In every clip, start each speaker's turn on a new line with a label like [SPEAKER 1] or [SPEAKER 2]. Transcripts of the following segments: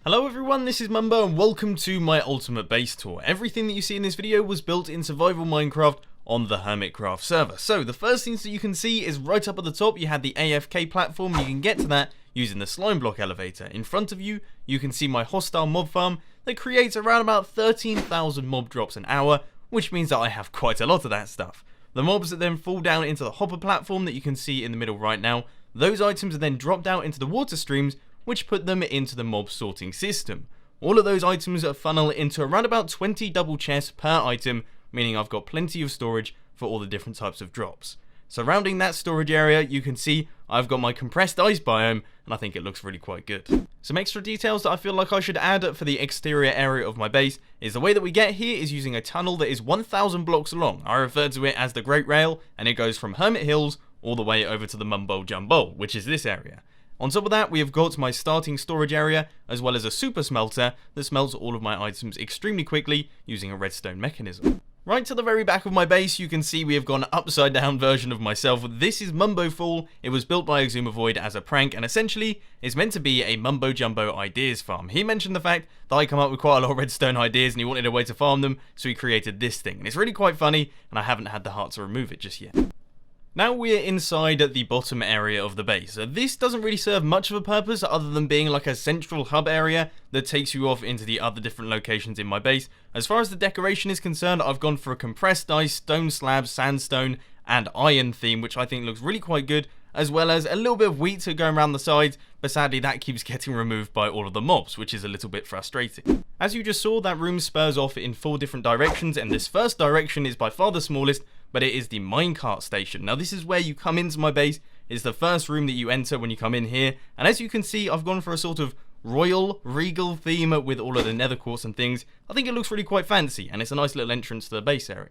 [SPEAKER 1] Hello everyone, this is Mumbo and welcome to my ultimate base tour. Everything that you see in this video was built in survival Minecraft on the Hermitcraft server. So the first things that you can see is right up at the top you had the AFK platform. You can get to that using the slime block elevator. In front of you, you can see my hostile mob farm that creates around about 13,000 mob drops an hour, which means that I have quite a lot of that stuff. The mobs that then fall down into the hopper platform that you can see in the middle right now, those items are then dropped out into the water streams, which put them into the mob sorting system. All of those items funnel into around about 20 double chests per item, meaning I've got plenty of storage for all the different types of drops. Surrounding that storage area, you can see I've got my compressed ice biome, and I think it looks really quite good. Some extra details that I feel like I should add for the exterior area of my base is the way that we get here is using a tunnel that is 1,000 blocks long. I refer to it as the Great Rail, and it goes from Hermit Hills all the way over to the Mumbo Jumbo, which is this area. On top of that, we have got my starting storage area, as well as a super smelter that smelts all of my items extremely quickly using a redstone mechanism. Right to the very back of my base, you can see we have got an upside down version of myself. This is Mumbo Fall. It was built by Exumavoid as a prank, and essentially is meant to be a Mumbo Jumbo ideas farm. He mentioned the fact that I come up with quite a lot of redstone ideas and he wanted a way to farm them, so he created this thing. And it's really quite funny, and I haven't had the heart to remove it just yet. Now we're inside the bottom area of the base. This doesn't really serve much of a purpose other than being like a central hub area that takes you off into the other different locations in my base. As far as the decoration is concerned, I've gone for a compressed ice, stone slab, sandstone and iron theme, which I think looks really quite good, as well as a little bit of wheat going around the sides, but sadly that keeps getting removed by all of the mobs, which is a little bit frustrating. As you just saw, that room spurs off in 4 different directions, and this first direction is by far the smallest, but it is the minecart station. Now this is where you come into my base. It's the first room that you enter when you come in here, and as you can see, I've gone for a sort of royal, regal theme with all of the nether quartz and things. I think it looks really quite fancy, and it's a nice little entrance to the base area.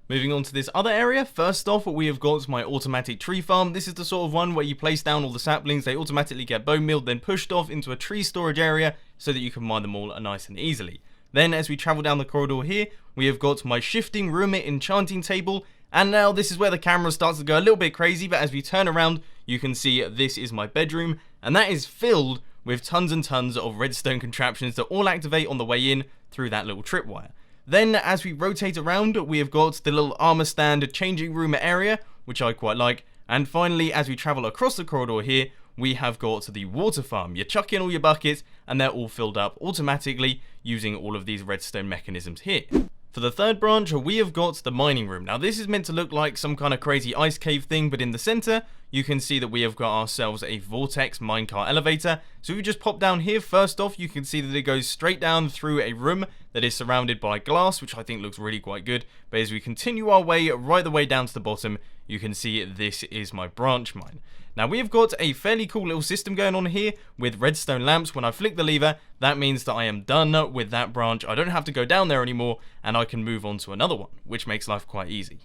[SPEAKER 1] Moving on to this other area, first off we have got my automatic tree farm. This is the sort of one where you place down all the saplings, they automatically get bone mealed, then pushed off into a tree storage area so that you can mine them all nice and easily. Then as we travel down the corridor here, we have got my shifting room enchanting table, and now this is where the camera starts to go a little bit crazy, but as we turn around you can see this is my bedroom, and that is filled with tons and tons of redstone contraptions that all activate on the way in through that little tripwire. Then as we rotate around, we have got the little armor stand changing room area, which I quite like. And finally, as we travel across the corridor here, we have got the water farm. You chuck in all your buckets and they're all filled up automatically using all of these redstone mechanisms here. For the third branch, we have got the mining room. Now this is meant to look like some kind of crazy ice cave thing, but in the center, you can see that we have got ourselves a vortex minecart elevator. So if you just pop down here, first off, you can see that it goes straight down through a room that is surrounded by glass, which I think looks really quite good. But as we continue our way right the way down to the bottom, you can see this is my branch mine. Now we have got a fairly cool little system going on here with redstone lamps. When I flick the lever, that means that I am done with that branch. I don't have to go down there anymore, and I can move on to another one, which makes life quite easy.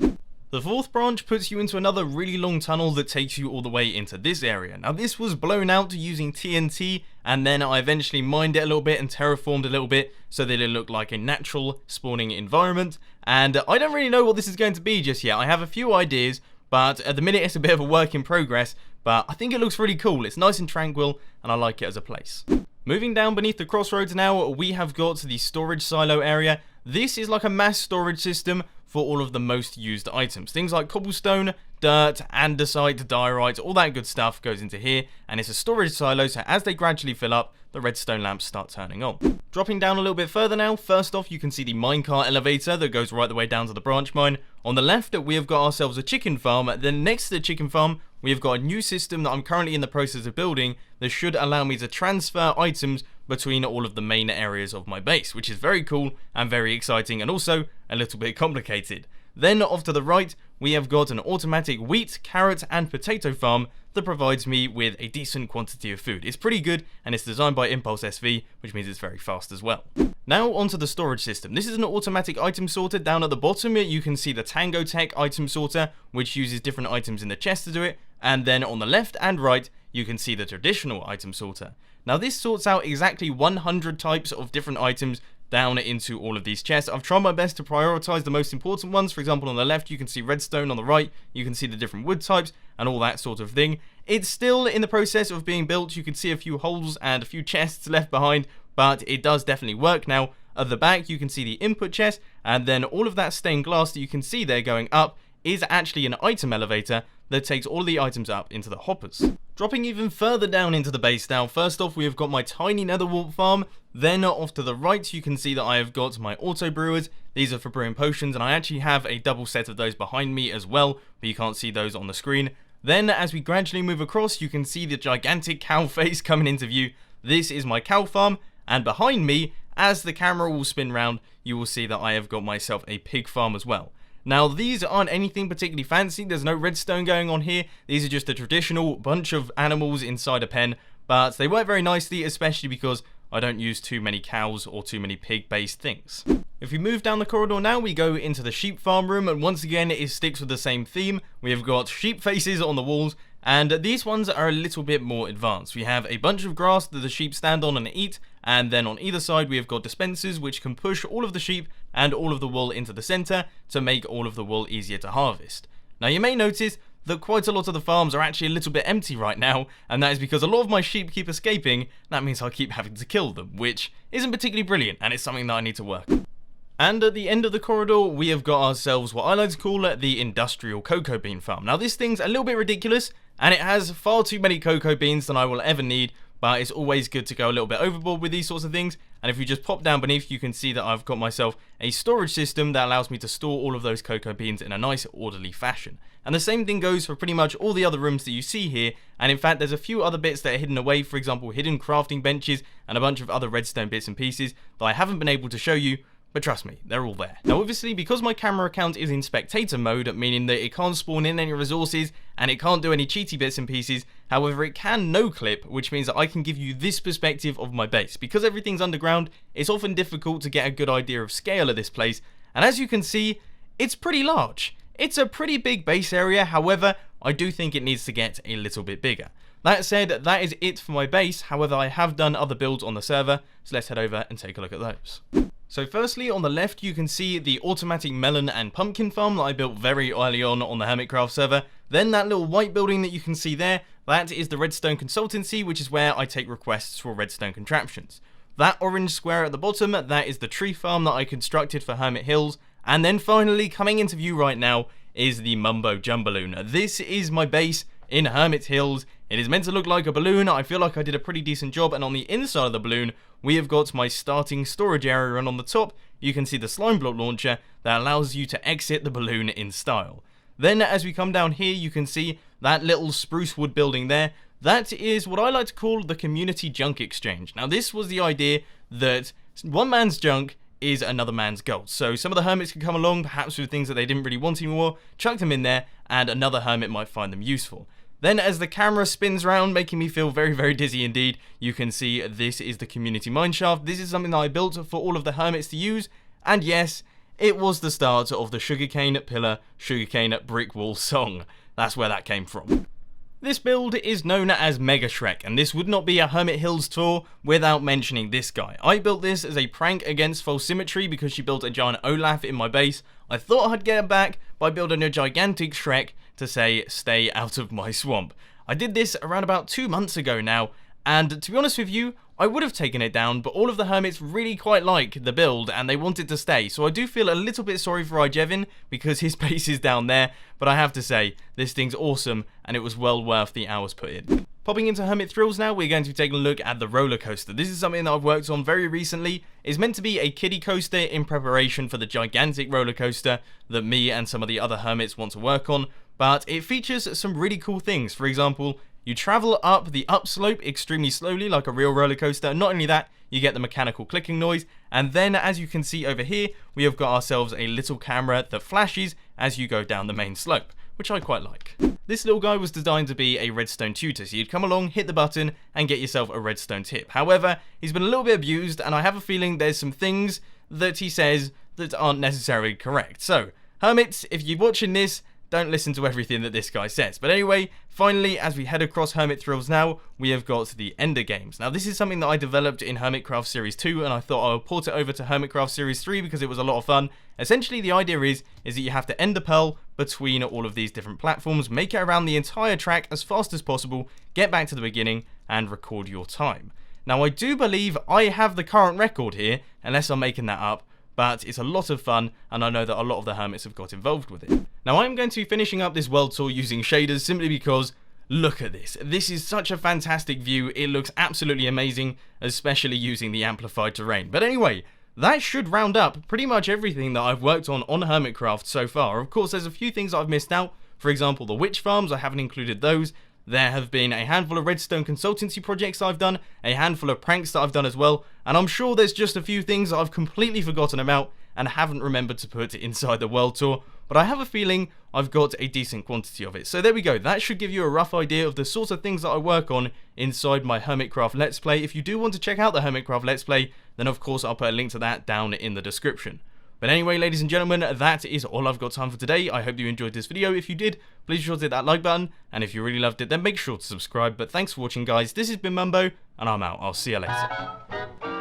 [SPEAKER 1] The fourth branch puts you into another really long tunnel that takes you all the way into this area. Now this was blown out using TNT, and then I eventually mined it a little bit and terraformed a little bit so that it looked like a natural spawning environment. And I don't really know what this is going to be just yet. I have a few ideas, but at the minute it's a bit of a work in progress, but I think it looks really cool. It's nice and tranquil, and I like it as a place. Moving down beneath the crossroads now, we have got the storage silo area. This is like a mass storage system for all of the most used items. Things like cobblestone, dirt, andesite, diorite, all that good stuff goes into here, and it's a storage silo, so as they gradually fill up, the redstone lamps start turning on. Dropping down a little bit further now, first off you can see the minecart elevator that goes right the way down to the branch mine. On the left we have got ourselves a chicken farm, then next to the chicken farm we have got a new system that I'm currently in the process of building that should allow me to transfer items between all of the main areas of my base, which is very cool and very exciting, and also a little bit complicated. Then off to the right, we have got an automatic wheat, carrot and potato farm that provides me with a decent quantity of food. It's pretty good, and it's designed by Impulse SV, which means it's very fast as well. Now onto the storage system. This is an automatic item sorter. Down at the bottom you can see the Tango Tech item sorter, which uses different items in the chest to do it, and then on the left and right you can see the traditional item sorter. Now this sorts out exactly 100 types of different items down into all of these chests. I've tried my best to prioritize the most important ones. For example, on the left you can see redstone, on the right you can see the different wood types and all that sort of thing. It's still in the process of being built. You can see a few holes and a few chests left behind, but it does definitely work now. At the back, you can see the input chest, and then all of that stained glass that you can see there going up is actually an item elevator that takes all the items up into the hoppers. Dropping even further down into the base now, first off we have got my tiny nether warp farm, then off to the right you can see that I have got my auto brewers. These are for brewing potions, and I actually have a double set of those behind me as well, but you can't see those on the screen. Then as we gradually move across, you can see the gigantic cow face coming into view. This is my cow farm, and behind me, as the camera will spin round, you will see that I have got myself a pig farm as well. Now these aren't anything particularly fancy, there's no redstone going on here, these are just a traditional bunch of animals inside a pen, but they work very nicely, especially because I don't use too many cows or too many pig based things. If we move down the corridor now, we go into the sheep farm room, and once again it sticks with the same theme. We have got sheep faces on the walls, and these ones are a little bit more advanced. We have a bunch of grass that the sheep stand on and eat, and then on either side we have got dispensers which can push all of the sheep and all of the wool into the center to make all of the wool easier to harvest. Now you may notice that quite a lot of the farms are actually a little bit empty right now, and that is because a lot of my sheep keep escaping. That means I keep having to kill them, which isn't particularly brilliant, and it's something that I need to work on. And at the end of the corridor, we have got ourselves what I like to call the industrial cocoa bean farm. Now this thing's a little bit ridiculous, and it has far too many cocoa beans than I will ever need, but it's always good to go a little bit overboard with these sorts of things. And if you just pop down beneath, you can see that I've got myself a storage system that allows me to store all of those cocoa beans in a nice orderly fashion. And the same thing goes for pretty much all the other rooms that you see here, and in fact there's a few other bits that are hidden away, for example hidden crafting benches and a bunch of other redstone bits and pieces that I haven't been able to show you, but trust me, they're all there. Now obviously, because my camera account is in spectator mode, meaning that it can't spawn in any resources and it can't do any cheaty bits and pieces, however it can no clip, which means that I can give you this perspective of my base. Because everything's underground, it's often difficult to get a good idea of scale of this place, and as you can see, it's pretty large. It's a pretty big base area, however, I do think it needs to get a little bit bigger. That said, that is it for my base, however I have done other builds on the server, so let's head over and take a look at those. So firstly, on the left you can see the automatic melon and pumpkin farm that I built very early on the Hermitcraft server. Then that little white building that you can see there, that is the Redstone consultancy, which is where I take requests for redstone contraptions. That orange square at the bottom, that is the tree farm that I constructed for Hermit Hills. And then finally, coming into view right now, is the Mumbo Jumbaloon. This is my base in Hermit Hills. It is meant to look like a balloon. I feel like I did a pretty decent job, and on the inside of the balloon we have got my starting storage area, and on the top you can see the slime block launcher that allows you to exit the balloon in style. Then as we come down here you can see that little spruce wood building there. That is what I like to call the community junk exchange. Now this was the idea that one man's junk is another man's gold. So some of the hermits could come along, perhaps with things that they didn't really want anymore, chuck them in there, and another hermit might find them useful. Then as the camera spins around, making me feel very, very dizzy indeed, you can see this is the community mineshaft. This is something that I built for all of the hermits to use, and yes, it was the start of the sugarcane pillar, sugarcane brick wall song. That's where that came from. This build is known as Mega Shrek, and this would not be a Hermit Hills tour without mentioning this guy. I built this as a prank against False Symmetry because she built a giant Olaf in my base. I thought I'd get her back by building a gigantic Shrek to say, stay out of my swamp. I did this around about 2 months ago now, and to be honest with you, I would have taken it down, but all of the hermits really quite like the build and they wanted to stay, so I do feel a little bit sorry for Ijevin because his base is down there, but I have to say, this thing's awesome and it was well worth the hours put in. Popping into Hermit Thrills now, we're going to be taking a look at the Rollercoaster. This is something that I've worked on very recently. It's meant to be a kiddie coaster in preparation for the gigantic rollercoaster that me and some of the other hermits want to work on, but it features some really cool things. For example, you travel up the upslope extremely slowly like a real roller coaster. Not only that, you get the mechanical clicking noise, and then as you can see over here, we have got ourselves a little camera that flashes as you go down the main slope, which I quite like. This little guy was designed to be a redstone tutor, so you'd come along, hit the button, and get yourself a redstone tip. However, he's been a little bit abused, and I have a feeling there's some things that he says that aren't necessarily correct. So, hermits, if you're watching this, don't listen to everything that this guy says. But anyway, finally, as we head across Hermit Thrills now, we have got the Ender games. Now, this is something that I developed in Hermitcraft Series 2, and I thought I would port it over to Hermitcraft Series 3 because it was a lot of fun. Essentially, the idea is that you have to ender pearl between all of these different platforms, make it around the entire track as fast as possible, get back to the beginning, and record your time. Now I do believe I have the current record here, unless I'm making that up, but it's a lot of fun, and I know that a lot of the hermits have got involved with it. Now I'm going to be finishing up this world tour using shaders simply because, look at this. This is such a fantastic view. It looks absolutely amazing, especially using the amplified terrain. But anyway, that should round up pretty much everything that I've worked on Hermitcraft so far. Of course, there's a few things that I've missed out. For example, the witch farms, I haven't included those. There have been a handful of redstone consultancy projects I've done, a handful of pranks that I've done as well, and I'm sure there's just a few things that I've completely forgotten about and haven't remembered to put inside the world tour, but I have a feeling I've got a decent quantity of it. So there we go, that should give you a rough idea of the sorts of things that I work on inside my Hermitcraft Let's Play. If you do want to check out the Hermitcraft Let's Play, then of course I'll put a link to that down in the description. But anyway, ladies and gentlemen, that is all I've got time for today. I hope you enjoyed this video. If you did, please be sure to hit that like button, and if you really loved it, then make sure to subscribe. But thanks for watching, guys. This has been Mumbo, and I'm out. I'll see you later.